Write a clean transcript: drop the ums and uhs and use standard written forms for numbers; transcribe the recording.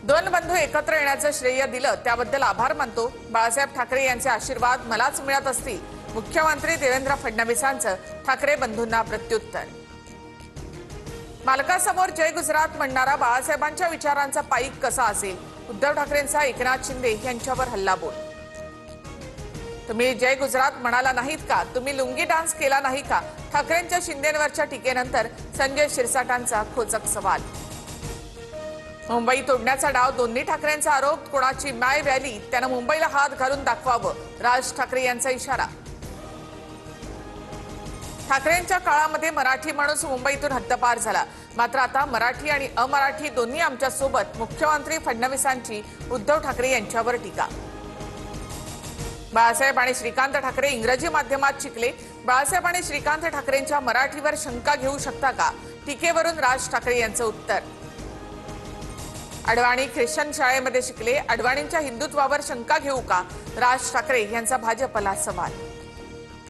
दोन बंधू एकत्र येण्याचं श्रेय दिलं त्याबद्दल आभार मानतो। बाळासाहेब ठाकरे यांचे आशीर्वाद मलाच मिळत असतील। मुख्यमंत्री देवेंद्र फडणवीसांचं ठाकरे बंधूंना प्रत्युत्तर। मालकासमोर जय गुजरात म्हणणारा बाळासाहेबांच्या विचारांचा पाईक कसा असेल? उद्धव ठाकरेंचा एकनाथ शिंदे यांच्यावर हल्लाबोल। तुम्ही जय गुजरात म्हणाला नाहीत का? तुम्ही लुंगी डान्स केला नाही का? ठाकरेंच्या शिंदेंवरच्या टीकेनंतर संजय शिरसाटांचा खोचक सवाल। मुंबई तोडण्याचा डाव दोन्ही ठाकरेंचा आरोप। कोणाची माय व्हॅली त्यानं मुंबईला हात घालून दाखवावं, राज ठाकरे यांचा इशारा। ठाकरेंच्या काळामध्ये मराठी माणूस मुंबईतून हद्दपार झाला, मात्र आता मराठी आणि अमराठी दोन्ही आमच्या सोबत। मुख्यमंत्री फडणवीसांची उद्धव ठाकरे यांच्यावर टीका। बाळासाहेब आणि श्रीकांत ठाकरे इंग्रजी माध्यमात शिकले। बाळासाहेब आणि श्रीकांत ठाकरेंच्या मराठीवर शंका घेऊ शकता का? टीकेवरून राज ठाकरे यांचं उत्तर। अडवाणी ख्रिश्चन शाळेमध्ये शिकले, अडवाणींच्या हिंदुत्वावर शंका घेऊ का? राज ठाकरे यांचा भाजपला सवाल।